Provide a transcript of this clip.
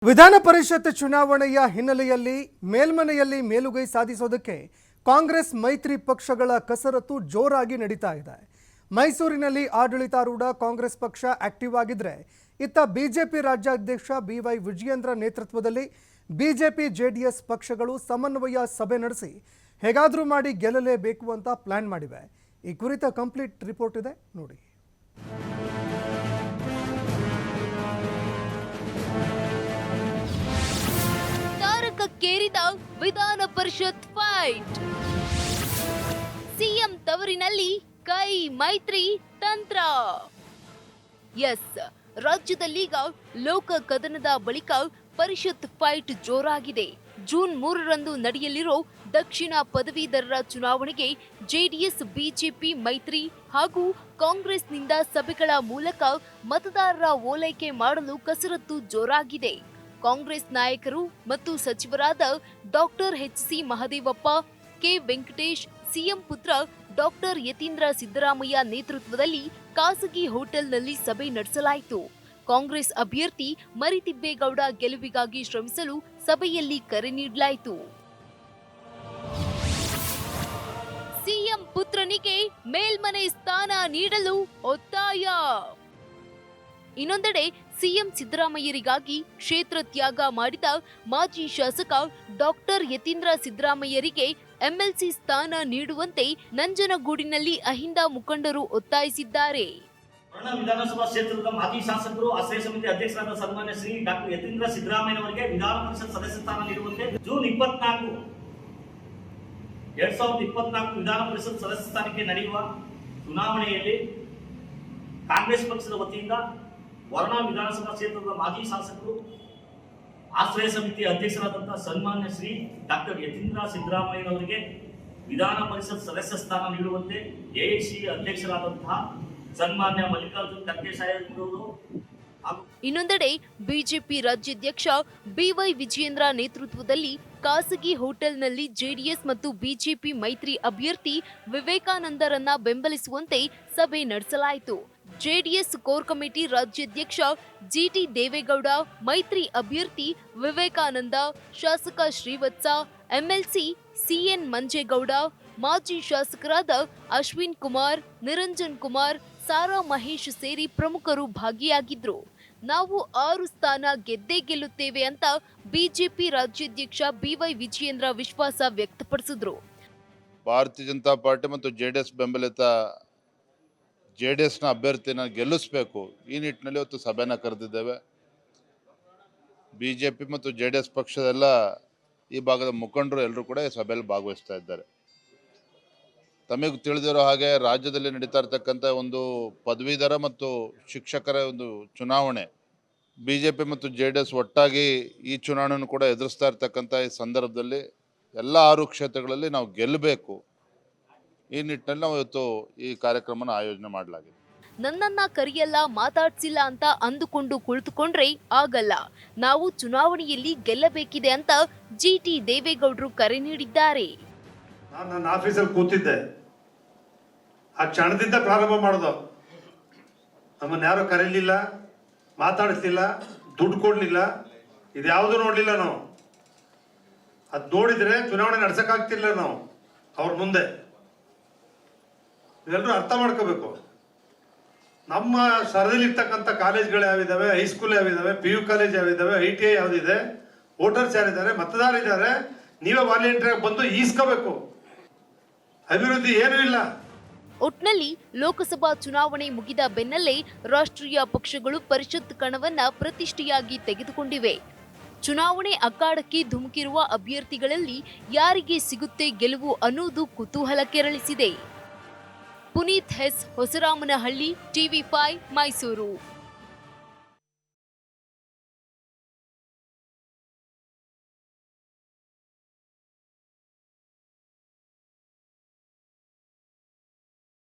ವಿಧಾನ ಪರಿಷತ್ ಚುನಾವಣೆಯ ಹಿನ್ನೆಲೆಯಲ್ಲಿ ಮೇಲ್ಮನೆಯಲ್ಲಿ ಮೇಲುಗೈ ಸಾಧಿಸೋದಕ್ಕೆ ಕಾಂಗ್ರೆಸ್ ಮೈತ್ರಿ ಪಕ್ಷಗಳ ಕಸರತ್ತು ಜೋರಾಗಿ ನಡೀತಾ ಇದೆ. ಮೈಸೂರಿನಲ್ಲಿ ಆಡಳಿತಾರೂಢ ಕಾಂಗ್ರೆಸ್ ಪಕ್ಷ ಆಕ್ಟಿವ್ ಆಗಿದ್ರೆ, ಇತ್ತ ಬಿಜೆಪಿ ರಾಜ್ಯಾಧ್ಯಕ್ಷ ಬಿವೈ ವಿಜಯೇಂದ್ರ ನೇತೃತ್ವದಲ್ಲಿ ಬಿಜೆಪಿ ಜೆಡಿಎಸ್ ಪಕ್ಷಗಳು ಸಮನ್ವಯ ಸಭೆ ನಡೆಸಿ ಹೇಗಾದರೂ ಮಾಡಿ ಗೆಲ್ಲಲೇಬೇಕು ಅಂತ ಪ್ಲಾನ್ ಮಾಡಿವೆ. ಈ ಕುರಿತ ಕಂಪ್ಲೀಟ್ ರಿಪೋರ್ಟ್ ಇದೆ ನೋಡಿ. ತಾರಕಕ್ಕೇರಿದ ವಿಧಾನ ಪರಿಷತ್ ಫೈಟ್. ಸಿಎಂ ತವರಿನಲ್ಲಿ ಕೈ ಮೈತ್ರಿ ತಂತ್ರ. ಎಸ್, ರಾಜ್ಯದಲ್ಲೀಗ ಲೋಕ ಕದನದ ಬಳಿಕ ಪರಿಷತ್ ಫೈಟ್ ಜೋರಾಗಿದೆ. ಜೂನ್ 3ರಂದು ನಡೆಯಲಿರೋ ದಕ್ಷಿಣ ಪದವೀಧರರ ಚುನಾವಣೆಗೆ ಜೆಡಿಎಸ್ ಬಿಜೆಪಿ ಮೈತ್ರಿ ಹಾಗೂ ಕಾಂಗ್ರೆಸ್ನಿಂದ ಸಭೆಗಳ ಮೂಲಕ ಮತದಾರರ ಓಲೈಕೆ ಮಾಡಲು ಕಸರತ್ತು ಜೋರಾಗಿದೆ. ಕಾಂಗ್ರೆಸ್ ನಾಯಕರು ಮತ್ತು ಸಚಿವರಾದ ಡಾಕ್ಟರ್ ಎಚ್.ಸಿ. ಮಹದೇವಪ್ಪ, ಕೆ. ವೆಂಕಟೇಶ್, ಸಿಎಂ ಪುತ್ರ ಡಾಕ್ಟರ್ ಯತೀಂದ್ರ ಸಿದ್ದರಾಮಯ್ಯ ನೇತೃತ್ವದಲ್ಲಿ ಖಾಸಗಿ ಹೋಟೆಲ್ನಲ್ಲಿ ಸಭೆ ನಡೆಸಲಾಯಿತು. ಕಾಂಗ್ರೆಸ್ ಅಭ್ಯರ್ಥಿ ಮರಿತಿಬ್ಬೇಗೌಡ ಗೆಲುವಿಗಾಗಿ ಶ್ರಮಿಸಲು ಸಭೆಯಲ್ಲಿ ಕರೆ ನೀಡಲಾಯಿತು. ಸಿಎಂ ಪುತ್ರನಿಗೆ ಮೇಲ್ಮನೆ ಸ್ಥಾನ ನೀಡಲು ಒತ್ತಾಯ. ಇನ್ನೊಂದೆಡೆ ಸಿಎಂ ಸಿದ್ದರಾಮಯ್ಯರಿಗಾಗಿ ಕ್ಷೇತ್ರ ತ್ಯಾಗ ಮಾಡಿದ ಮಾಜಿ ಶಾಸಕ ಡಾಕ್ಟರ್ ಯತೀಂದ್ರ ಸಿದ್ದರಾಮಯ್ಯರಿಗೆ ಎಂಎಲ್ಸಿ ಸ್ಥಾನ ನೀಡುವಂತೆ ನಂಜನಗೂಡಿನಲ್ಲಿ ಅಹಿಂದ ಮುಖಂಡರು ಒತ್ತಾಯಿಸಿದ್ದಾರೆ. ವಿಧಾನಸಭಾ ಕ್ಷೇತ್ರದ ಮಾಜಿ ಶಾಸಕರು ಆಶ್ರಯ ಸಮಿತಿ ಅಧ್ಯಕ್ಷರಾದ ಸನ್ಮಾನ್ಯ ಶ್ರೀ ಡಾಕ್ಟರ್ ಯತೀಂದ್ರ ಸಿದ್ದರಾಮಯ್ಯನವರಿಗೆ ವಿಧಾನ ಪರಿಷತ್ ಸದಸ್ಯ ಸ್ಥಾನ ನೀಡುವಂತೆ ಜೂನ್ 24, 2024 ವಿಧಾನ ಪರಿಷತ್ ಸದಸ್ಯ ಸ್ಥಾನಕ್ಕೆ ನಡೆಯುವ ಚುನಾವಣೆಯಲ್ಲಿ ಕಾಂಗ್ರೆಸ್ ಪಕ್ಷದ ವತಿಯಿಂದ ವರ್ಣ ವಿಧಾನಸಭಾ ಕ್ಷೇತ್ರದ ಮಾಜಿ ಶಾಸಕರು ಆಶ್ರಯ ಸಮಿತಿ ಅಧ್ಯಕ್ಷರಾದಂತಹ ಸನ್ಮಾನ್ಯ ಶ್ರೀ ಡಾಕ್ಟರ್ ಯತೀಂದ್ರ ಸಿದ್ದರಾಮಯ್ಯನವರಿಗೆ ವಿಧಾನ ಪರಿಷತ್ ಸದಸ್ಯ ಸ್ಥಾನ ನೀಡುವಂತೆ ಎಐಸಿ ಅಧ್ಯಕ್ಷರಾದಂತಹ ಸನ್ಮಾನ್ಯ ಮಲ್ಲಿಕಾರ್ಜುನ್ ಖರ್ಗೆ ಸಾಹೇಬರು. ಇನ್ನೊಂದೆಡೆ ಬಿಜೆಪಿ ರಾಜ್ಯಾಧ್ಯಕ್ಷ ಬಿವೈ ವಿಜಯೇಂದ್ರ ನೇತೃತ್ವದಲ್ಲಿ ಖಾಸಗಿ ಹೋಟೆಲ್ನಲ್ಲಿ ಜೆಡಿಎಸ್ ಮತ್ತು ಬಿಜೆಪಿ ಮೈತ್ರಿ ಅಭ್ಯರ್ಥಿ ವಿವೇಕಾನಂದರನ್ನ ಬೆಂಬಲಿಸುವಂತೆ ಸಭೆ ನಡೆಸಲಾಯಿತು. ಜೆಡಿಎಸ್ ಕೋರ್ ಕಮಿಟಿ ರಾಜ್ಯಾಧ್ಯಕ್ಷ ಜಿಟಿ ದೇವೇಗೌಡ, ಮೈತ್ರಿ ಅಭ್ಯರ್ಥಿ ವಿವೇಕಾನಂದ, ಶಾಸಕ ಶ್ರೀವತ್ಸ, ಎಂಎಲ್ಸಿ ಸಿಎನ್ ಮಂಜೇಗೌಡ, ಮಾಜಿ ಶಾಸಕರಾದ ಅಶ್ವಿನ್ ಕುಮಾರ್, ನಿರಂಜನ್ ಕುಮಾರ್, ಸಾರಾ ಮಹೇಶ್ ಸೇರಿ ಪ್ರಮುಖರು ಭಾಗಿಯಾಗಿದ್ರು. ನಾವು 6 ಸ್ಥಾನ ಗೆದ್ದೇ ಗೆಲ್ಲುತ್ತೇವೆ ಅಂತ ಬಿಜೆಪಿ ರಾಜ್ಯಾಧ್ಯಕ್ಷ ಬಿವೈ ವಿಜಯೇಂದ್ರ ವಿಶ್ವಾಸ ವ್ಯಕ್ತಪಡಿಸಿದ್ರು. ಭಾರತೀಯ ಜನತಾ ಪಾರ್ಟಿ ಮತ್ತು ಜೆಡಿಎಸ್ ಬೆಂಬಲಿತ ಜೆಡಿಎಸ್ನ ಅಭ್ಯರ್ಥಿನ ಗೆಲ್ಲಿಸಬೇಕು, ಈ ನಿಟ್ಟಿನಲ್ಲಿ ಇವತ್ತು ಸಭೆನ ಕರೆದಿದ್ದೇವೆ. ಬಿಜೆಪಿ ಮತ್ತು ಜೆಡಿಎಸ್ ಪಕ್ಷದೆಲ್ಲ ಈ ಭಾಗದ ಮುಖಂಡರು ಎಲ್ಲರೂ ಕೂಡ ಈ ಸಭೆಯಲ್ಲಿ ಭಾಗವಹಿಸ್ತಾ ಇದ್ದಾರೆ. ತಮಗೆ ತಿಳಿದಿರೋ ಹಾಗೆ ರಾಜ್ಯದಲ್ಲಿ ನಡೀತಾ ಇರ್ತಕ್ಕಂಥ ಒಂದು ಪದವೀಧರ ಮತ್ತು ಶಿಕ್ಷಕರ ಒಂದು ಚುನಾವಣೆ, ಬಿಜೆಪಿ ಮತ್ತು ಜೆಡಿಎಸ್ ಒಟ್ಟಾಗಿ ಈ ಚುನಾವಣೆಯನ್ನು ಕೂಡ ಎದುರಿಸ್ತಾ ಇರ್ತಕ್ಕಂಥ ಈ ಸಂದರ್ಭದಲ್ಲಿ ಎಲ್ಲ 6 ಕ್ಷೇತ್ರಗಳಲ್ಲಿ ನಾವು ಗೆಲ್ಲಬೇಕು, ಈ ನಿಟ್ಟಿನಲ್ಲಿ ನಾವು ಇವತ್ತು ಈ ಕಾರ್ಯಕ್ರಮನ ಆಯೋಜನೆ ಮಾಡಲಾಗಿದೆ. ನನ್ನನ್ನ ಕರಿಯಲ್ಲ, ಮಾತಾಡ್ಸಿಲ್ಲ ಅಂತ ಅಂದುಕೊಂಡು ಕುಳಿತುಕೊಂಡ್ರೆ ಆಗಲ್ಲ. ನಾವು ಚುನಾವಣೆಯಲ್ಲಿ ಗೆಲ್ಲಬೇಕಿದೆ ಅಂತ ಜಿಟಿ ದೇವೇಗೌಡರು ಕರೆ ನೀಡಿದ್ದಾರೆ. ನಾನು ನನ್ನ ಆಫೀಸಲ್ಲಿ ಕೂತಿದ್ದೆ, ಆ ಕ್ಷಣದಿಂದ ಪ್ರಾರಂಭ ಮಾಡೋದು. ನಮ್ಮನ್ನು ಯಾರು ಕರೀಲಿಲ್ಲ, ಮಾತಾಡಿಸ್ಲಿಲ್ಲ, ದುಡ್ಡು ಕೊಡಲಿಲ್ಲ, ಇದ್ಯಾವುದೂ ನೋಡಲಿಲ್ಲ ನಾವು. ಅದು ನೋಡಿದರೆ ಚುನಾವಣೆ ನಡೆಸೋಕ್ಕಾಗ್ತಿಲ್ಲ ನಾವು ಅವ್ರ ಮುಂದೆ. ಇವೆಲ್ಲರೂ ಅರ್ಥ ಮಾಡ್ಕೋಬೇಕು. ನಮ್ಮ ಸರದಿಲಿರ್ತಕ್ಕಂಥ ಕಾಲೇಜ್ಗಳು ಯಾವಿದ್ದಾವೆ, ಹೈಸ್ಕೂಲ್ ಯಾವಿದ್ದಾವೆ, PU ಕಾಲೇಜ್ ಯಾವಿದ್ದಾವೆ, ITI ಯಾವುದಿದೆ, ವೋಟರ್ಸ್ ಯಾರಿದ್ದಾರೆ, ಮತದಾರರಿದ್ದಾರೆ, ನೀವೇ ವಾಲಂಟಿಯರ್ ಬಂದು ಈಸ್ಕೋಬೇಕು. ಅಭಿವೃದ್ಧಿ ಏನೂ ಇಲ್ಲ. ಒಟ್ನಲ್ಲಿ ಲೋಕಸಭಾ ಚುನಾವಣೆ ಮುಗಿದ ಬೆನ್ನಲ್ಲೇ ರಾಷ್ಟ್ರೀಯ ಪಕ್ಷಗಳು ಪರಿಷತ್ ಕಣವನ್ನ ಪ್ರತಿಷ್ಠೆಯಾಗಿ ತೆಗೆದುಕೊಂಡಿವೆ. ಚುನಾವಣೆ ಅಖಾಡಕ್ಕೆ ಧುಮುಕಿರುವ ಅಭ್ಯರ್ಥಿಗಳಲ್ಲಿ ಯಾರಿಗೆ ಸಿಗುತ್ತೆ ಗೆಲುವು ಅನ್ನೋದು ಕುತೂಹಲ ಕೆರಳಿಸಿದೆ. ಪುನೀತ್ ಎಸ್, ಹೊಸರಾಮನಹಳ್ಳಿ, TV5 ಮೈಸೂರು.